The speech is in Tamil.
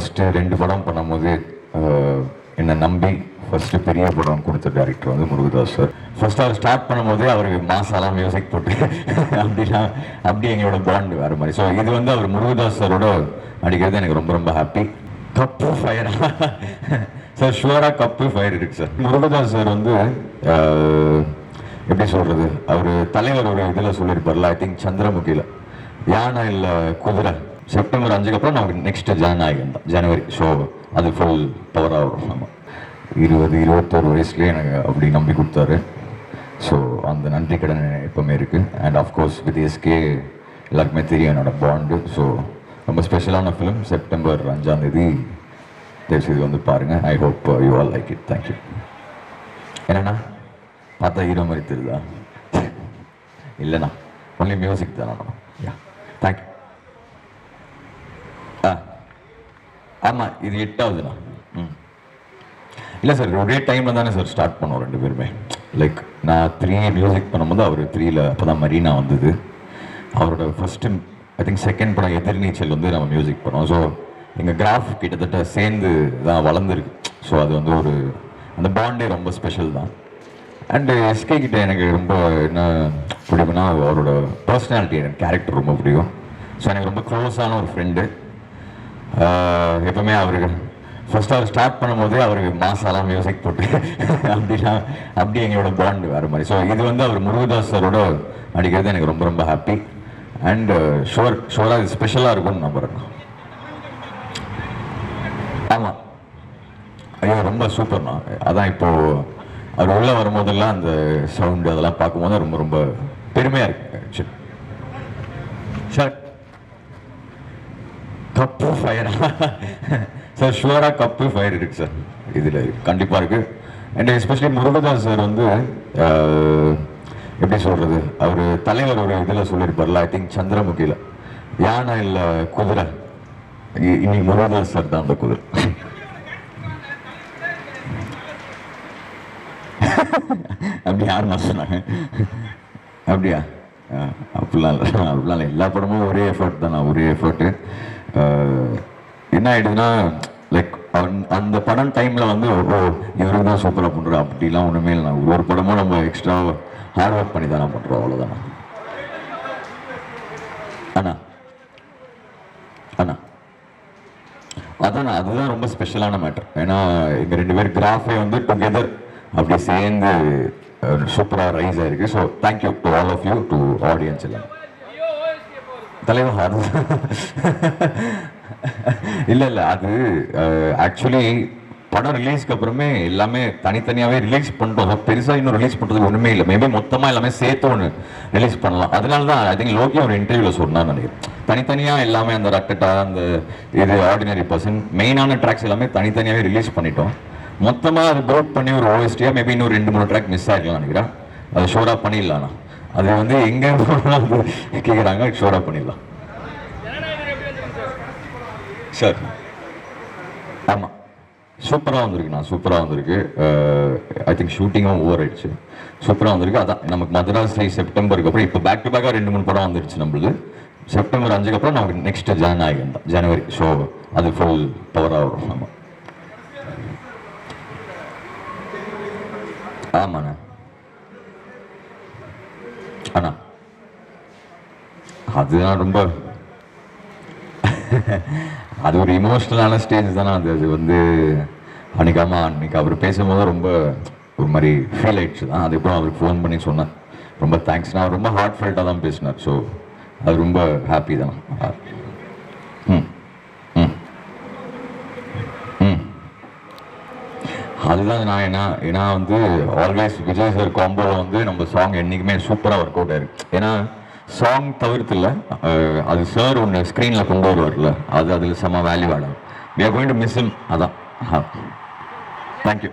ஃபஸ்ட்டு 2 படம் பண்ணும்போது என்னை நம்பி ஃபஸ்ட்டு பெரிய படம் கொடுத்த டேரக்டர் வந்து முருகதாஸ் சார். ஃபஸ்ட்டு அவர் ஸ்டார்ட் பண்ணும்போதே அவருக்கு மாசாலாம் மியூசிக் போட்டு அப்படி எங்களோட பாண்ட் வேறு மாதிரி. ஸோ இது வந்து அவர் முருகதாஸ் சாரோட நடிக்கிறது எனக்கு ரொம்ப ரொம்ப ஹாப்பி. கப்பு ஃபயர் சார், ஷுவராக கப்பு ஃபயர் இருக்கு சார். முருகதாஸ் சார் வந்து எப்படி சொல்கிறது, அவர் தலைவர் ஒரு இதில் சொல்லியிருப்பார்ல, ஐ திங்க் சந்திரமுகியில், யானை இல்லை குதிரை, செப்டம்பர் 5க்கு அப்புறம் நமக்கு நெக்ஸ்ட் ஜனநாயகம் தான், ஜனவரி. ஸோ அது ஃபுல் பவராக வரும். ஆமாம், 20-21 வயசுலேயே எனக்கு அப்படி நம்பி கொடுத்தாரு. ஸோ அந்த நன்றி கடன் எப்போவுமே இருக்குது. அண்ட் ஆஃப்கோர்ஸ் வித் எஸ்கே எல்லாருக்குமே தெரியும் என்னோட பாண்டு. ஸோ ரொம்ப ஸ்பெஷலான ஃபிலிம். செப்டம்பர் 5ஆம் தேதி தயவுசெய்து வந்து பாருங்கள். I hope you all like it. Thank you. என்னண்ணா பார்த்தா ஹீரோ மாதிரி தெரியுதா? இல்லைண்ணா, ஒன்லி மியூசிக் தானே. யா, தேங்க்யூ. ஆமாம், இது 8ஆவதுண்ணா. இல்லை சார், ஒரே டைமில் தானே சார் ஸ்டார்ட் பண்ணோம் 2 பேருமே. லைக் நான் 3 மியூசிக் பண்ணும்போது அவர் 3ல் அப்போ தான் மரீனா வந்தது. அவரோட ஃபஸ்ட்டு ஐ திங்க் செகண்ட் படம் எதிர்நீச்சல் வந்து நம்ம மியூசிக் பண்ணோம். ஸோ எங்கள் கிராஃப் கிட்டத்தட்ட சேர்ந்து தான் வளர்ந்துருக்கு. ஸோ அது வந்து ஒரு அந்த பாண்டே ரொம்ப ஸ்பெஷல் தான். அண்டு எஸ்கே கிட்ட எனக்கு ரொம்ப என்ன பிடிக்கும்னா அவரோட பர்சனாலிட்டி, எனக்கு கேரக்டர் ரொம்ப பிடிக்கும். ஸோ எனக்கு ரொம்ப க்ளோஸான ஒரு ஃப்ரெண்டு. எப்பவுமே அவருக்கு ஃபஸ்ட்டு அவர் ஸ்டார்ட் பண்ணும்போதே அவருக்கு மாசாலாம் மியூசிக் போட்டு அப்படி எங்களோட பாண்ட் வேறு மாதிரி. ஸோ இது வந்து அவர் முருகதாஸ் சாரோட நடிக்கிறது எனக்கு ரொம்ப ரொம்ப ஹாப்பி. அண்டு ஷுவராக இது ஸ்பெஷலாக இருக்கும்னு நம்புறேன். ஆமாம், ஐயோ ரொம்ப சூப்பர்ண்ணா. அதான் இப்போது அவர் உள்ளே வரும்போதெல்லாம் அந்த சவுண்டு அதெல்லாம் பார்க்கும்போது ரொம்ப ரொம்ப பெருமையாக இருக்கு. Actually sir, cup fire sir, ஷுவராக கப்பு ஃபயர் இருக்கு சார், இதில் கண்டிப்பாக இருக்குது. அண்ட் எஸ்பெஷலி முருகதாஸ் சார் வந்து எப்படி சொல்கிறது, அவர் தலைவர் ஒரு இதில் சொல்லியிருப்பார்ல, ஐ திங்க் சந்திரமுகியில், யானை இல்லை குதிரை, இன்னைக்கு முருகதாஸ் சார் தான் அந்த குதிரை. அப்படி யாருன்னா சொன்னாங்க? அப்படியா? அப்படிலாம் இல்லை, எல்லா படமும் ஒரே எஃபர்ட் தானே, ஒரே எஃபர்ட்டு. என்ன ஆகிடுதுன்னா, லைக் அந்த படம் டைமில் வந்து இவருக்கு தான் சூப்பராக பண்ணுறோம் அப்படிலாம் ஒன்றுமே இல்லை. ஒரு படமும் நம்ம எக்ஸ்ட்ரா ஹார்ட் ஒர்க் பண்ணி தானே பண்ணுறோம், அவ்வளோதானே. அண்ணா அதாண்ணா, அதுதான் ரொம்ப ஸ்பெஷலான மேட்டர். ஏன்னா எங்கள் 2 பேர் கிராஃபே வந்து டுகெதர் அப்படி சேர்ந்து சூப்பராக ரைஸ் ஆயிருக்கு. So thank you to all of you, to audience எல்லாம். தலைவர் இல்லை அது ஆக்சுவலி படம் ரிலீஸ்க்கு அப்புறமே எல்லாமே தனித்தனியாகவே ரிலீஸ் பண்ணிட்டோம். பெருசாக இன்னும் ரிலீஸ் பண்ணுறதுக்கு ஒன்றுமே இல்லை. மேபி மொத்தமாக எல்லாமே சேர்த்து ஒன்று ரிலீஸ் பண்ணலாம். அதனால தான் ஐ திங்க் லோக்கி ஒரு இன்டர்வியூவில் சொன்னான்னு நினைக்கிறேன். தனித்தனியாக எல்லாமே அந்த ரக்கட்டா, அந்த இது ஆர்டினரி பர்சன், மெயினான ட்ராக்ஸ் எல்லாமே தனித்தனியாகவே ரிலீஸ் பண்ணிட்டோம். மொத்தமாக அது ப்ரோட் பண்ணி ஒரு ஓஎஸ்டியாக மேபி இன்னும் 2-3 ட்ராக் மிஸ் ஆகிடலாம் நினைக்கிறேன். அது ஷோராக பண்ணிடலாண்ணா. அது வந்து எங்கே கேட்குறாங்க, ஷோராக பண்ணிடலாம் சார். ஆமாம், சூப்பராக வந்திருக்குண்ணா, சூப்பராக வந்திருக்கு. ஐ திங்க் ஷூட்டிங்கும் ஓவர் ஆயிடுச்சு, சூப்பராக வந்திருக்கு. அதான் நமக்கு மதராசி செப்டம்பருக்கு அப்புறம் இப்போ பேக் டு பேக்காக 2-3 படம் வந்துருச்சு நம்மளுக்கு. செப்டம்பர் 5க்கு அப்புறம் நமக்கு நெக்ஸ்ட் ஜனநாயகம் தான், ஜனவரி. ஸோ அது ஃபுல் பவராக வரும். ஆமாம் ஆமாண்ணா. அண்ணா அதுதான் ரொம்ப அது ஒரு இமோஷ்னலான ஸ்டேஜ் தானே அது. அது வந்து அன்னைக்கு அவர் பேசும்போது ரொம்ப ஒரு மாதிரி ஃபீல் ஆயிடுச்சு தான். அதுக்கப்புறம் அவருக்கு ஃபோன் பண்ணி சொன்னேன், ரொம்ப தேங்க்ஸ். நான் ரொம்ப ஹார்ட் ஃபெல்ட்டாக தான் பேசினார். ஸோ அது ரொம்ப ஹாப்பி தான். அதுதான் நான் ஏன்னா வந்து ஆல்வேஸ் விஜய் சார் காம்போவில் வந்து நம்ம சாங் என்றைக்குமே சூப்பராக ஒர்க் அவுட் ஆயிருக்கு. ஏன்னா சாங் தவிர்த்து இல்லை, அது சார் ஒன்று ஸ்க்ரீனில் கொண்டு வருவார்ல, அது அதில் செம்ம வேல்யூ ஆடும். We are going to miss him. அதான். தேங்க்யூ.